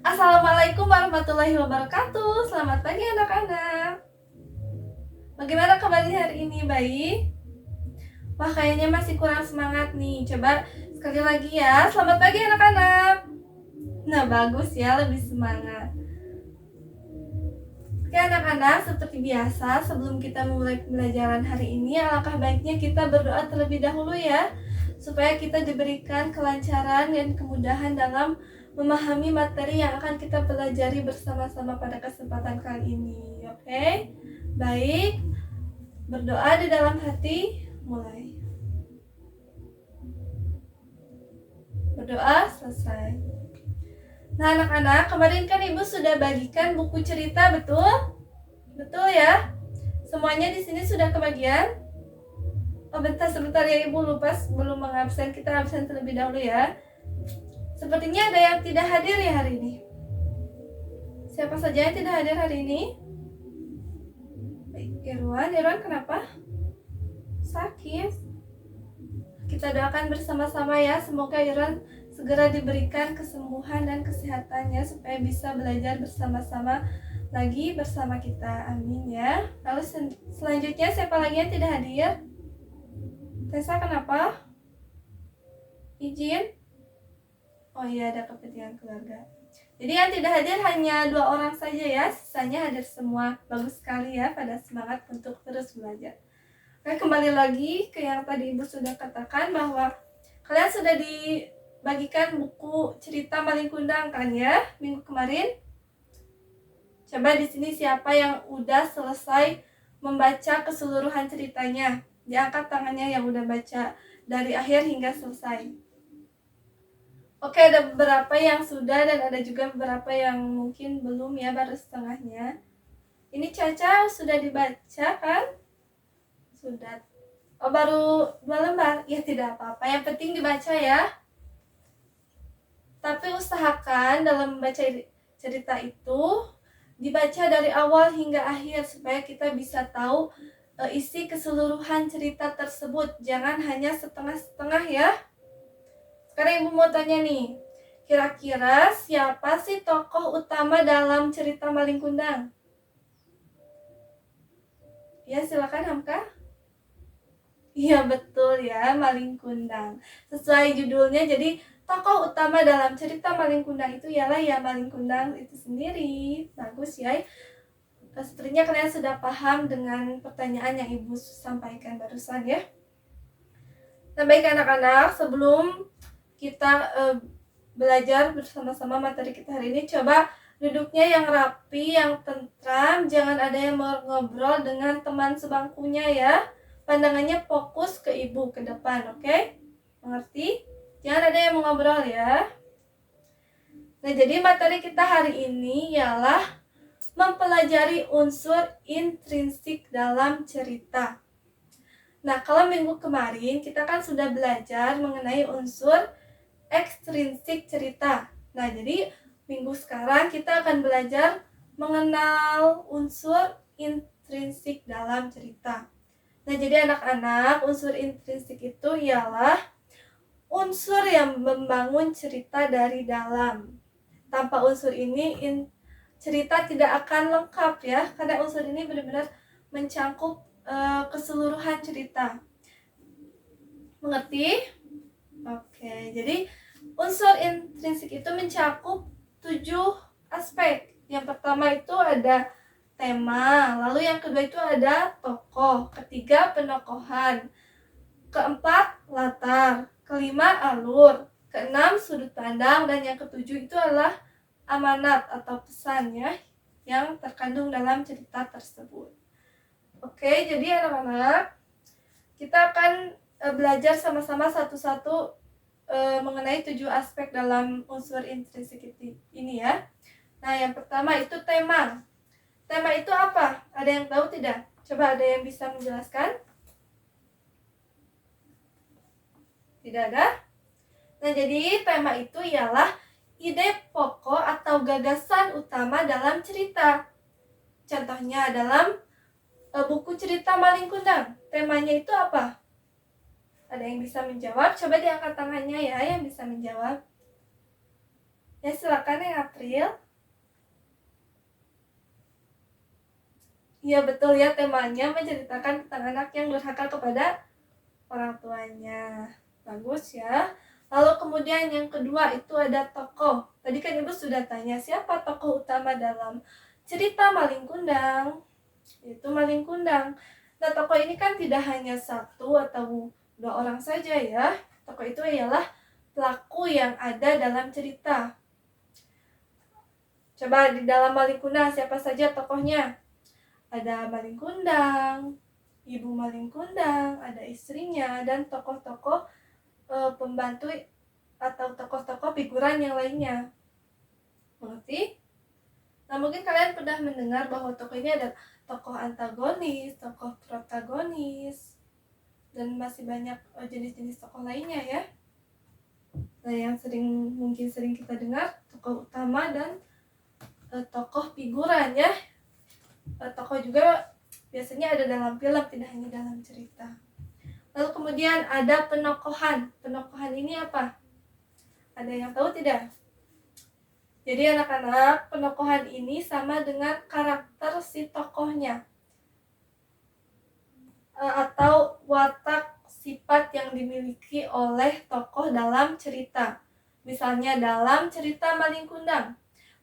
Assalamualaikum warahmatullahi wabarakatuh. Selamat pagi anak-anak. Bagaimana kabarnya hari ini? Baik? Wah, kayaknya masih kurang semangat nih. Coba sekali lagi ya. Selamat pagi anak-anak. Nah, bagus ya, lebih semangat. Oke anak-anak, seperti biasa sebelum kita memulai pembelajaran hari ini, alangkah baiknya kita berdoa terlebih dahulu ya, supaya kita diberikan kelancaran dan kemudahan dalam memahami materi yang akan kita pelajari bersama-sama pada kesempatan kali ini. Oke? Baik, berdoa di dalam hati, mulai. Berdoa selesai. Nah anak-anak, kemarin kan Ibu sudah bagikan buku cerita, betul? Betul ya? Semuanya di sini sudah kebagian? Oh sebentar ya Ibu, lupa belum mengabsen, kita absen terlebih dahulu ya. Sepertinya ada yang tidak hadir ya hari ini. Siapa saja yang tidak hadir hari ini? Baik, Irwan kenapa? Sakit. Kita doakan bersama-sama ya, semoga Irwan segera diberikan kesembuhan dan kesehatannya supaya bisa belajar bersama-sama lagi bersama kita. Amin ya. Lalu selanjutnya siapa lagi yang tidak hadir? Tessa kenapa? Izin? Oh iya, ada kepentingan keluarga. Jadi yang tidak hadir hanya 2 orang saja ya, sisanya hadir semua. Bagus sekali ya, pada semangat untuk terus belajar. Oke, kembali lagi ke yang tadi Ibu sudah katakan bahwa kalian sudah dibagikan buku cerita Maling Kundang kan ya, minggu kemarin. Coba di sini siapa yang udah selesai membaca keseluruhan ceritanya? Diangkat tangannya yang udah baca dari akhir hingga selesai. Oke, ada beberapa yang sudah dan ada juga beberapa yang mungkin belum ya, baru setengahnya. Ini Caca sudah dibaca kan? Sudah. Oh, baru 2 lembar? Ya tidak apa-apa, yang penting dibaca ya. Tapi usahakan dalam membaca cerita itu dibaca dari awal hingga akhir supaya kita bisa tahu isi keseluruhan cerita tersebut. Jangan hanya setengah-setengah ya. Sekarang Ibu mau tanya nih, kira-kira siapa sih tokoh utama dalam cerita Maling Kundang? Ya, silakan Hamka. Iya betul ya, Maling Kundang. Sesuai judulnya, jadi tokoh utama dalam cerita Maling Kundang itu ialah ya Maling Kundang itu sendiri. Bagus ya. Sepertinya kalian sudah paham dengan pertanyaan yang Ibu sampaikan barusan ya. Nah baik anak-anak, sebelum kita belajar bersama-sama materi kita hari ini, coba duduknya yang rapi, yang tentram, jangan ada yang ngobrol dengan teman sebangkunya ya. Pandangannya fokus ke Ibu ke depan, oke? Mengerti? Jangan ada yang mengobrol ya. Nah, jadi materi kita hari ini ialah mempelajari unsur intrinsik dalam cerita. Nah, kalau minggu kemarin kita kan sudah belajar mengenai unsur ekstrinsik cerita. Nah, jadi minggu sekarang kita akan belajar mengenal unsur intrinsik dalam cerita. Nah, jadi anak-anak, unsur intrinsik itu ialah unsur yang membangun cerita dari dalam. Tanpa unsur ini, cerita tidak akan lengkap ya, karena unsur ini benar-benar mencakup keseluruhan cerita. Mengerti? Oke, jadi unsur intrinsik itu mencakup 7 aspek. Yang pertama itu ada tema, lalu yang kedua itu ada tokoh, ketiga penokohan, keempat latar, kelima alur, keenam sudut pandang, dan yang ketujuh itu adalah amanat atau pesan ya yang terkandung dalam cerita tersebut. Oke, jadi anak-anak, kita akan belajar sama-sama satu-satu mengenai 7 aspek dalam unsur intrinsik ini ya. Nah, yang pertama itu tema. Tema itu apa? Ada yang tahu tidak? Coba ada yang bisa menjelaskan? Tidak ada? Nah, jadi tema itu ialah ide pokok atau gagasan utama dalam cerita. Contohnya dalam buku cerita Maling Kundang. Temanya itu apa? Ada yang bisa menjawab? Coba diangkat tangannya ya yang bisa menjawab. Ya, silakan yang April. Iya betul ya, temanya menceritakan tentang anak yang durhaka kepada orang tuanya. Bagus ya. Lalu kemudian yang kedua itu ada tokoh. Tadi kan Ibu sudah tanya siapa tokoh utama dalam cerita Malin Kundang. Itu Malin Kundang. Nah, tokoh ini kan tidak hanya satu atau dua orang saja ya. Tokoh itu ialah pelaku yang ada dalam cerita. Coba di dalam Malin Kundang siapa saja tokohnya? Ada Malin Kundang, Ibu Malin Kundang, ada istrinya, dan tokoh-tokoh pembantu atau tokoh-tokoh figuran yang lainnya. Mengerti? Nah, mungkin kalian pernah mendengar bahwa tokoh ini ada tokoh antagonis, tokoh protagonis, dan masih banyak jenis-jenis tokoh lainnya ya. Nah, yang mungkin sering kita dengar tokoh utama dan tokoh figuran ya. Tokoh juga biasanya ada dalam film, tidak hanya dalam cerita. Lalu kemudian ada penokohan. Penokohan ini apa? Ada yang tahu tidak? Jadi anak-anak, penokohan ini sama dengan karakter si tokohnya atau watak sifat yang dimiliki oleh tokoh dalam cerita. Misalnya dalam cerita Malin Kundang,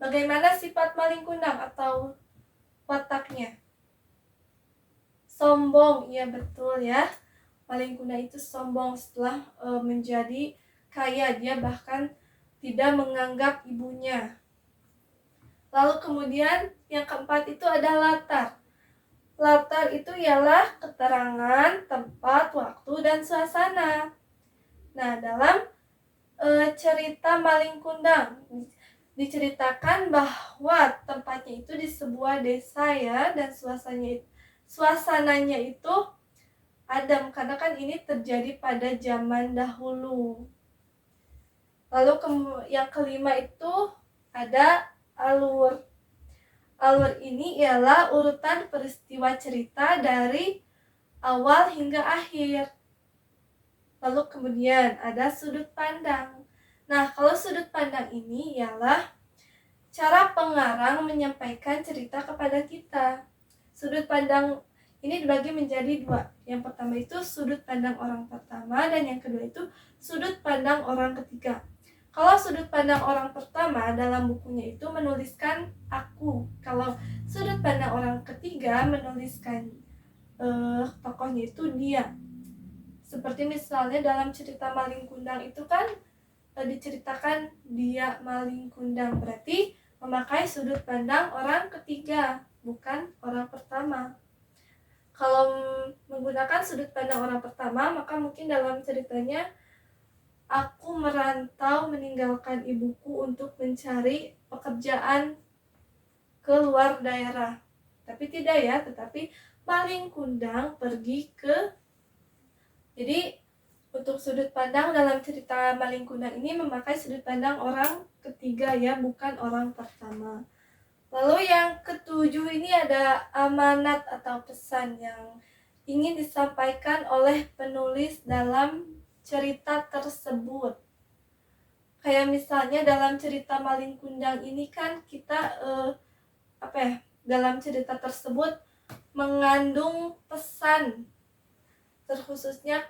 bagaimana sifat Malin Kundang atau wataknya? Sombong, iya betul ya. Malin Kundang itu sombong setelah menjadi kaya, dia bahkan tidak menganggap ibunya. Lalu kemudian yang keempat itu ada latar. Latar itu ialah keterangan, tempat, waktu, dan suasana. Nah, dalam cerita Malin Kundang diceritakan bahwa tempatnya itu di sebuah desa ya, dan suasananya itu adem karena kan ini terjadi pada zaman dahulu. Lalu yang kelima itu ada alur. Alur ini ialah urutan peristiwa cerita dari awal hingga akhir. Lalu kemudian ada sudut pandang. Nah, kalau sudut pandang ini ialah cara pengarang menyampaikan cerita kepada kita. Sudut pandang ini dibagi menjadi dua. Yang pertama itu sudut pandang orang pertama, dan yang kedua itu sudut pandang orang ketiga. Kalau sudut pandang orang pertama dalam bukunya itu menuliskan aku. Kalau sudut pandang orang ketiga menuliskan tokohnya itu dia. Seperti misalnya dalam cerita Malin Kundang itu kan diceritakan dia Malin Kundang, berarti memakai sudut pandang orang ketiga, bukan orang pertama. Kalau menggunakan sudut pandang orang pertama, maka mungkin dalam ceritanya aku merantau meninggalkan ibuku untuk mencari pekerjaan ke luar daerah. Tapi tidak ya, tetapi Malin Kundang pergi ke... Jadi untuk sudut pandang dalam cerita Malin Kundang ini memakai sudut pandang orang ketiga ya, bukan orang pertama. Lalu yang ketujuh ini ada amanat atau pesan yang ingin disampaikan oleh penulis dalam cerita tersebut. Kayak misalnya dalam cerita Malin Kundang ini kan kita dalam cerita tersebut mengandung pesan, terkhususnya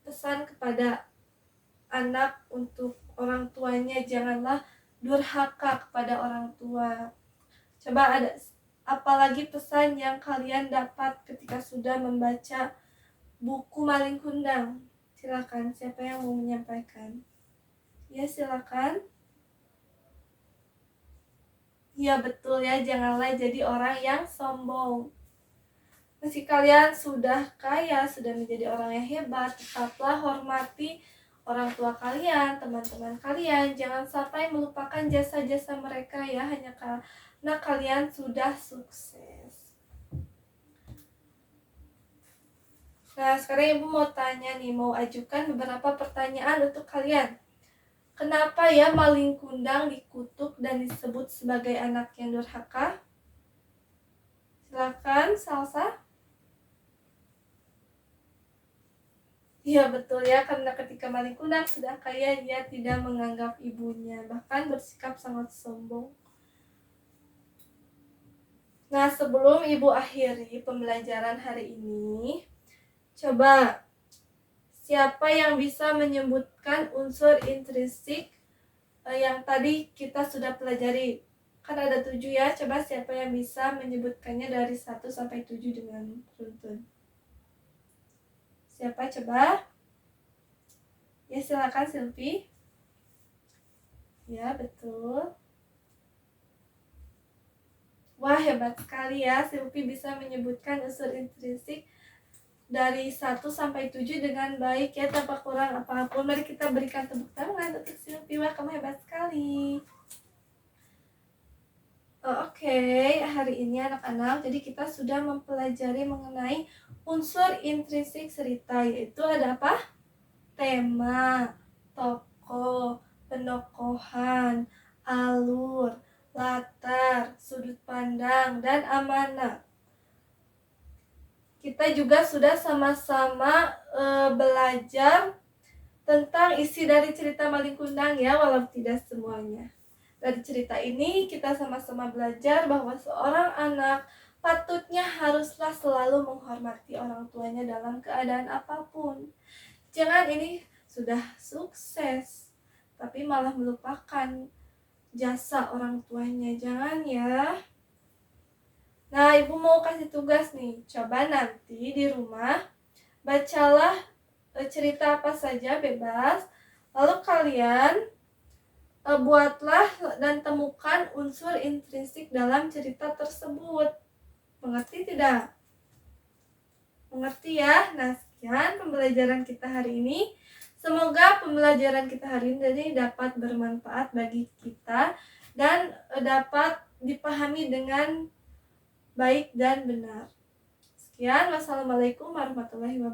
pesan kepada anak untuk orang tuanya, janganlah durhaka kepada orang tua. Coba ada apalagi pesan yang kalian dapat ketika sudah membaca buku Malin Kundang? Silakan, siapa yang mau menyampaikan? Ya, silakan. Ya betul ya, janganlah jadi orang yang sombong. Meski kalian sudah kaya, sudah menjadi orang yang hebat, tetaplah hormati orang tua kalian, teman-teman kalian. Jangan sampai melupakan jasa-jasa mereka ya, hanya karena kalian sudah sukses. Nah, sekarang Ibu mau tanya nih, mau ajukan beberapa pertanyaan untuk kalian. Kenapa ya Malin Kundang dikutuk dan disebut sebagai anak yang durhaka? Silakan, Salsa. Iya betul ya, karena ketika maling kundang sudah kaya dia tidak menganggap ibunya, bahkan bersikap sangat sombong. Nah, sebelum ibu akhiri pembelajaran hari ini, coba siapa yang bisa menyebutkan unsur intrinsik yang tadi kita sudah pelajari? Kan ada 7 ya, coba siapa yang bisa menyebutkannya dari 1 sampai 7 dengan beruntun? Siapa coba? Ya silakan Silvi. Ya betul. Wah hebat sekali ya, Silvi bisa menyebutkan unsur intrinsik dari 1 sampai 7 dengan baik ya, tanpa kurang apapun. Mari kita berikan tepuk tangan untuk Silvi. Wah kamu hebat sekali. Oke, hari ini anak-anak, jadi kita sudah mempelajari mengenai unsur intrinsik cerita, yaitu ada apa? Tema, tokoh, penokohan, alur, latar, sudut pandang, dan amanah. Kita juga sudah sama-sama belajar tentang isi dari cerita Malin Kundang ya, walau tidak semuanya. Dari cerita ini kita sama-sama belajar bahwa seorang anak patutnya haruslah selalu menghormati orang tuanya dalam keadaan apapun. Jangan ini sudah sukses tapi malah melupakan jasa orang tuanya, jangan ya. Nah, ibu mau kasih tugas nih, coba nanti di rumah bacalah cerita apa saja bebas, lalu kalian buatlah dan temukan unsur intrinsik dalam cerita tersebut. Mengerti tidak? Mengerti ya? Nah, sekian pembelajaran kita hari ini. Semoga pembelajaran kita hari ini dapat bermanfaat bagi kita dan dapat dipahami dengan baik dan benar. Sekian, wassalamualaikum warahmatullahi wabarakatuh.